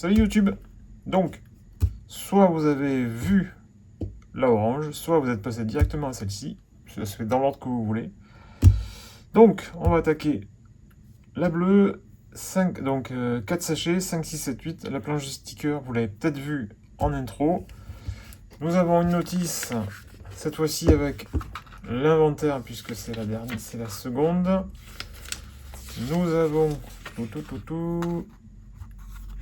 Salut YouTube. Donc, soit vous avez vu la orange, soit vous êtes passé directement à celle-ci. Ça se fait dans l'ordre que vous voulez. Donc, on va attaquer la bleue. 5, donc 4 sachets, 5, 6, 7, 8. La planche de stickers, vous l'avez peut-être vu en intro. Nous avons une notice, cette fois-ci avec l'inventaire, puisque c'est la dernière, c'est la seconde. Nous avons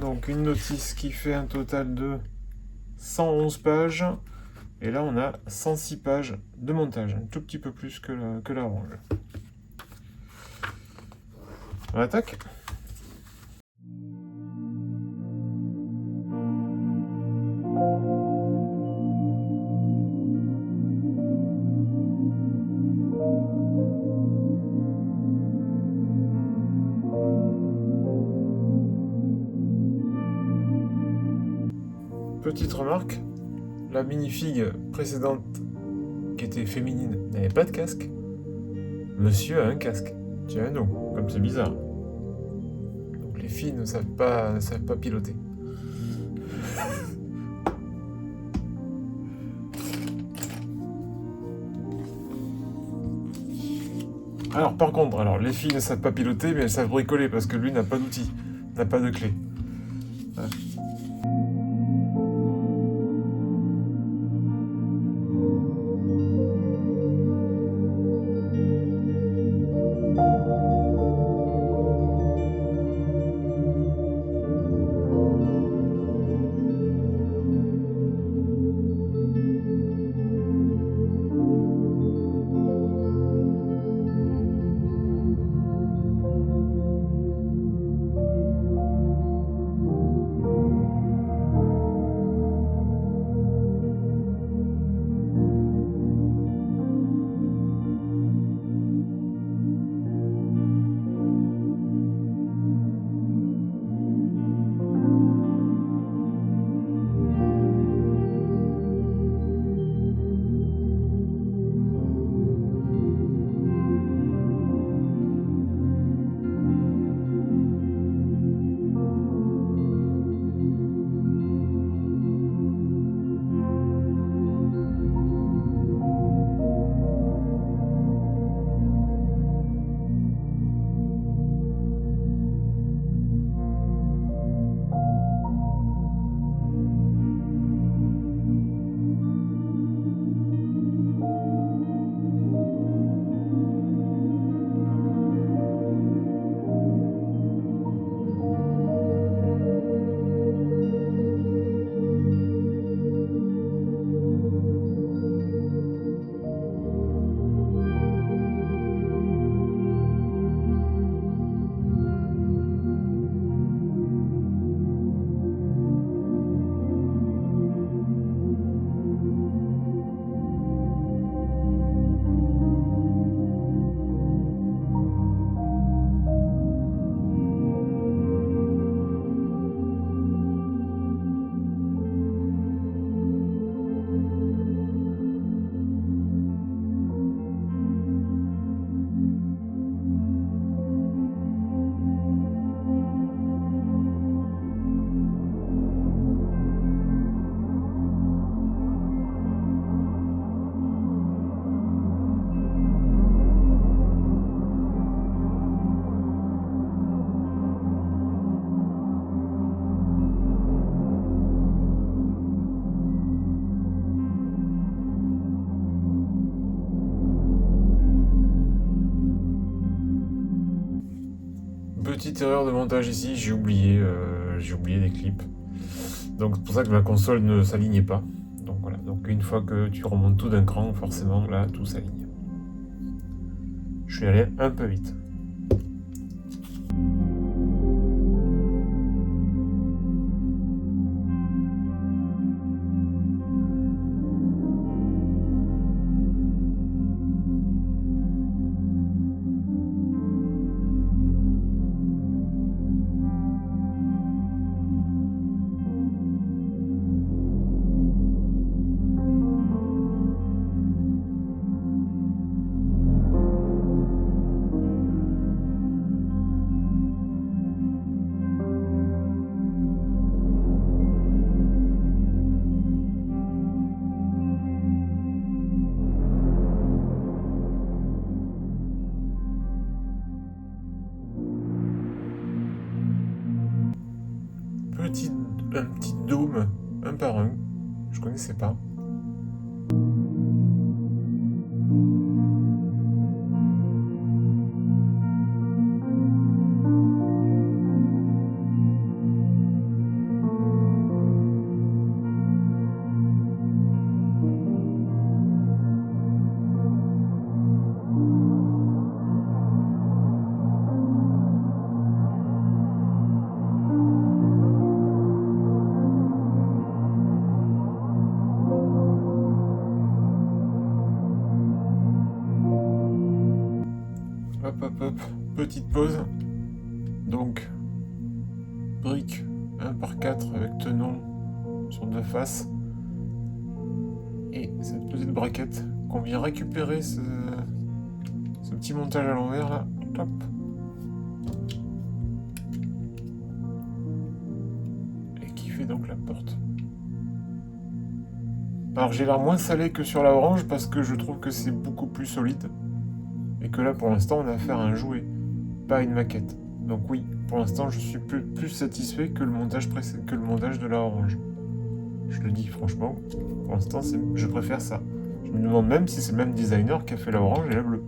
donc une notice qui fait un total de 111 pages. Et là, on a 106 pages de montage, un tout petit peu plus que la orange. On attaque. Petite remarque, la minifig précédente, qui était féminine, n'avait pas de casque. Monsieur a un casque. Tiens donc, comme c'est bizarre. Donc les filles ne savent pas piloter. Alors par contre, les filles ne savent pas piloter, mais elles savent bricoler parce que lui n'a pas d'outils, n'a pas de clé. Voilà. Petite erreur de montage ici, j'ai oublié des clips. Donc c'est pour ça que ma console ne s'alignait pas. Donc voilà, donc une fois que tu remontes tout d'un cran, forcément là tout s'aligne. Je suis allé un peu vite. un petit dôme, un par un. Je connaissais pas. Hop, hop, hop, petite pause. Donc, brique 1 par 4 avec tenon sur deux faces. Et cette petite braquette qu'on vient récupérer ce petit montage à l'envers là. Hop. Et qui fait donc la porte. Alors j'ai l'air moins salé que sur la orange parce que je trouve que c'est beaucoup plus solide. Et que là pour l'instant on a affaire à un jouet, pas à une maquette. Donc oui, pour l'instant je suis plus satisfait que le montage de la orange. Je le dis franchement, pour l'instant je préfère ça. Je me demande même si c'est le même designer qui a fait la orange et la bleue.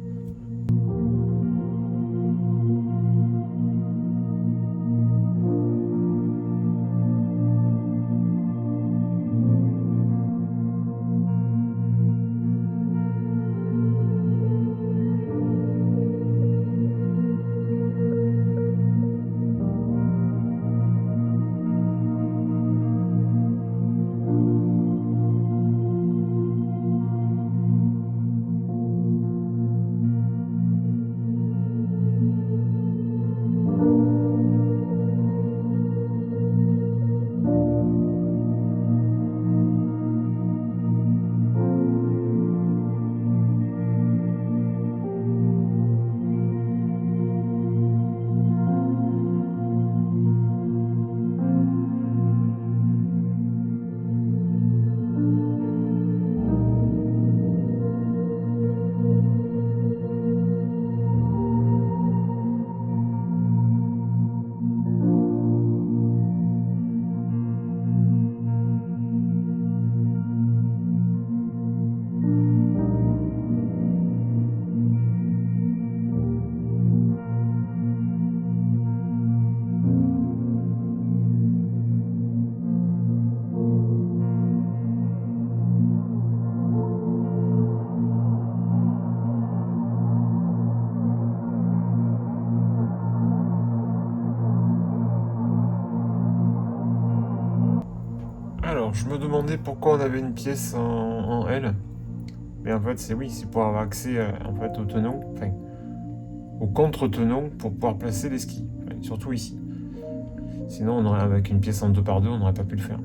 Alors, je me demandais pourquoi on avait une pièce en L. Mais en fait, c'est pour avoir accès en fait, au tenon, enfin, au contre-tenon pour pouvoir placer les skis. Enfin, surtout ici. Sinon, avec une pièce en 2 par 2, on n'aurait pas pu le faire.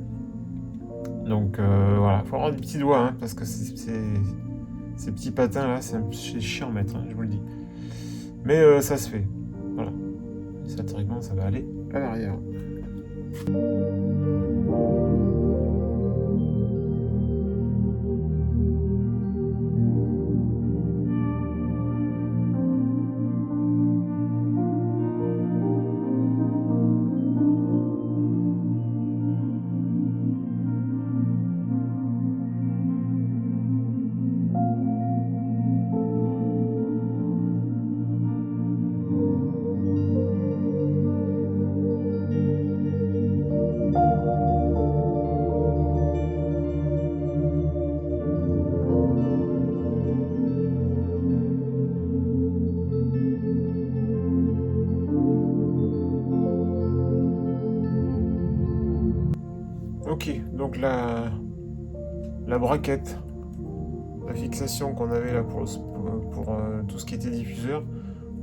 Donc voilà, il faut avoir des petits doigts, hein, parce que ces petits patins là, c'est chiant à mettre, hein, je vous le dis. Mais ça se fait. Voilà. Ça, théoriquement, ça va aller à l'arrière. Ok, donc la braquette, la fixation qu'on avait là pour tout ce qui était diffuseur,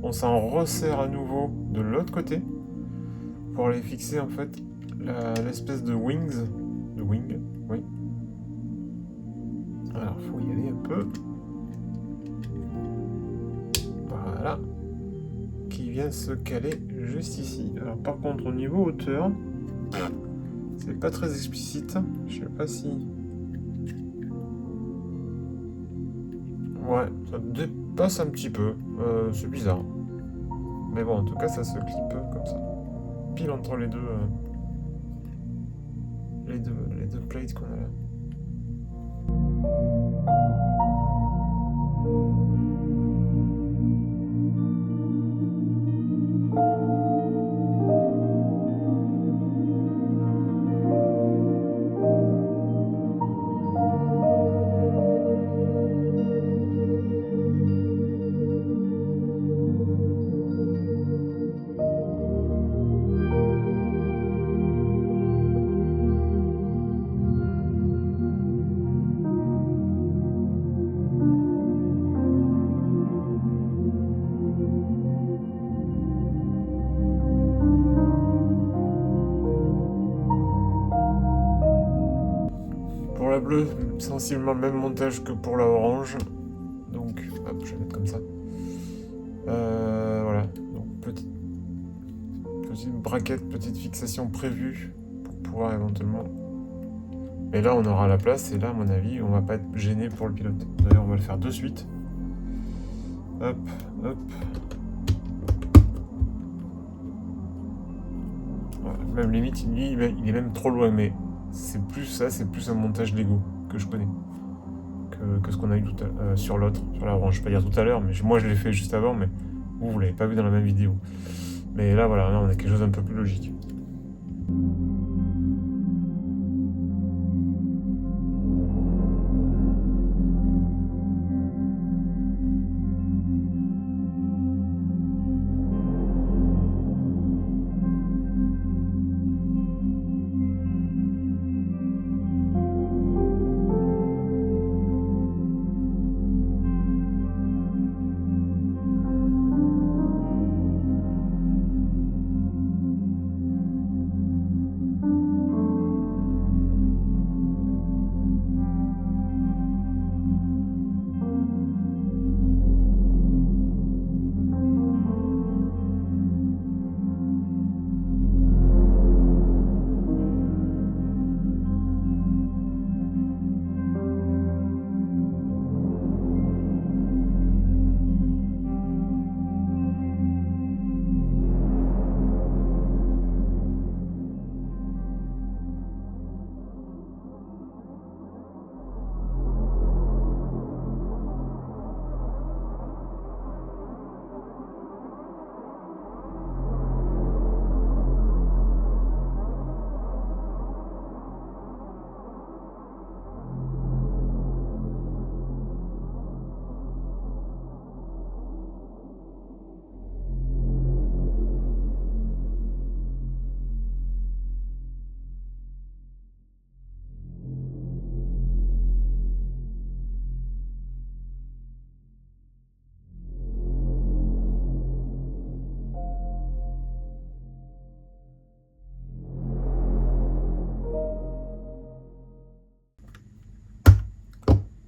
on s'en resserre à nouveau de l'autre côté pour aller fixer en fait l'espèce de wing, oui. Alors faut y aller un peu. Voilà. Qui vient se caler juste ici. Alors par contre au niveau hauteur, c'est pas très explicite. Je sais pas si... Ouais, ça dépasse un petit peu. C'est bizarre. Mais bon, en tout cas, ça se clip comme ça. Pile entre les deux. les deux plates qu'on a là. Pour la bleue, sensiblement le même montage que pour la orange. Donc, hop, je vais mettre comme ça. Voilà, donc petite braquette, petite fixation prévue pour pouvoir éventuellement. Mais là, on aura la place et là, à mon avis, on va pas être gêné pour le pilote. D'ailleurs, on va le faire de suite. Hop, hop. Voilà, même limite, il est même trop loin, mais c'est plus ça, c'est plus un montage Lego que je connais que ce qu'on a eu sur l'autre, sur la orange. Je vais pas dire tout à l'heure, mais moi je l'ai fait juste avant, mais vous l'avez pas vu dans la même vidéo. Mais là, voilà, là, on a quelque chose d'un peu plus logique.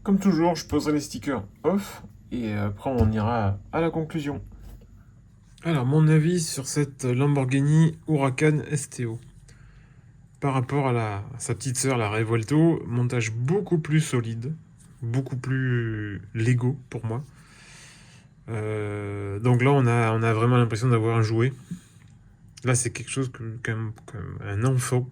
Comme toujours, je poserai les stickers off et après on ira à la conclusion. Alors, mon avis sur cette Lamborghini Huracan STO. Par rapport à sa petite sœur, la Revuelto, montage beaucoup plus solide, beaucoup plus Lego pour moi. Donc là, on a vraiment l'impression d'avoir un jouet. Là, c'est quelque chose que un enfant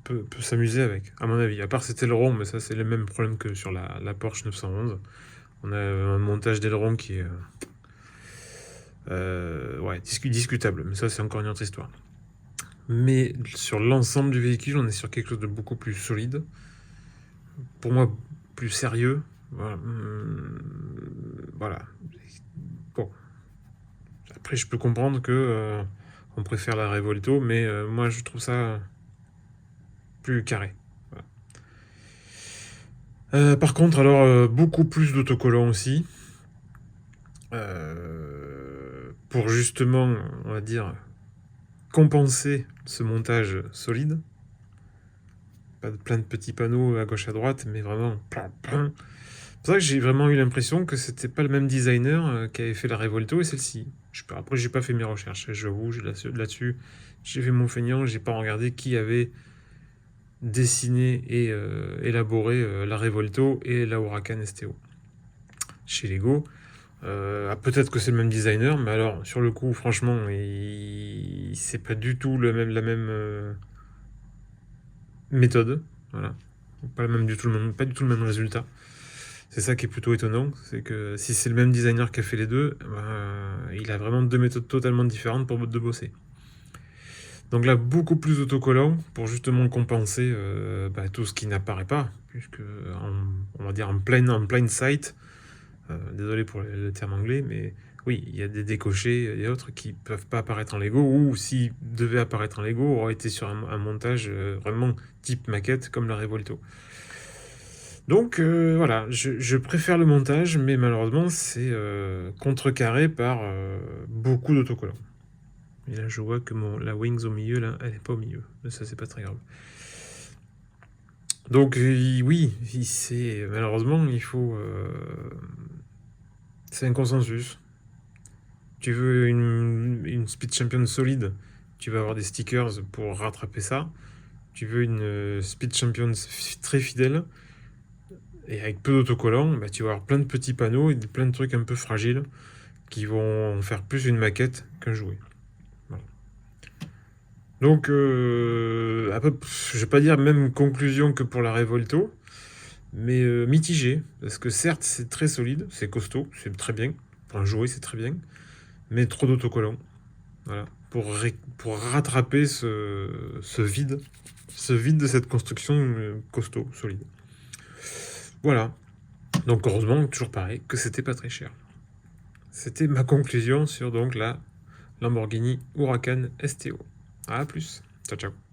peut s'amuser avec, à mon avis. À part cet aileron, mais ça, c'est le même problème que sur la Porsche 911. On a un montage d'aileron qui est discutable, mais ça, c'est encore une autre histoire. Mais sur l'ensemble du véhicule, on est sur quelque chose de beaucoup plus solide. Pour moi, plus sérieux. Voilà. Bon. Après, je peux comprendre que on préfère la Revuelto, mais moi, je trouve ça plus carré. Voilà. Par contre, alors, beaucoup plus d'autocollants aussi. Pour justement, on va dire, compenser ce montage solide. Pas plein de petits panneaux à gauche à droite, mais vraiment plein. C'est pour ça que j'ai vraiment eu l'impression que c'était pas le même designer qui avait fait la Revuelto et celle-ci. Après, j'ai pas fait mes recherches, j'avoue, là-dessus, j'ai fait mon feignant, j'ai pas regardé qui avait dessiné et élaboré la Revuelto et la Huracan STO chez Lego. Peut-être que c'est le même designer, mais alors sur le coup, franchement, c'est pas du tout la même méthode. Voilà. Pas du tout le même résultat. C'est ça qui est plutôt étonnant, c'est que si c'est le même designer qui a fait les deux, il a vraiment deux méthodes totalement différentes de bosser. Donc là, beaucoup plus d'autocollants pour justement compenser tout ce qui n'apparaît pas, puisque on va dire en plain sight, désolé pour le terme anglais, mais oui, il y a des décochés et autres qui peuvent pas apparaître en Lego, ou s'ils devaient apparaître en Lego, auraient été sur un montage vraiment type maquette comme la Revolto. Donc voilà, je préfère le montage, mais malheureusement c'est contrecarré par beaucoup d'autocollants. Et là je vois que la Wings au milieu, là, elle n'est pas au milieu. Mais ça c'est pas très grave. Donc oui, malheureusement il faut... c'est un consensus. Tu veux une Speed Champion solide, tu vas avoir des stickers pour rattraper ça. Tu veux une Speed Champion très fidèle, et avec peu d'autocollants, tu vas avoir plein de petits panneaux et plein de trucs un peu fragiles qui vont faire plus une maquette qu'un jouet. Voilà. Donc, je vais pas dire même conclusion que pour la Revolto, mais mitigé, parce que certes c'est très solide, c'est costaud, c'est très bien, pour un jouet c'est très bien, mais trop d'autocollants. Voilà. Pour rattraper ce vide de cette construction costaud, solide. Voilà. Donc heureusement, toujours pareil, que c'était pas très cher. C'était ma conclusion sur donc la Lamborghini Huracan STO. À plus. Ciao, ciao.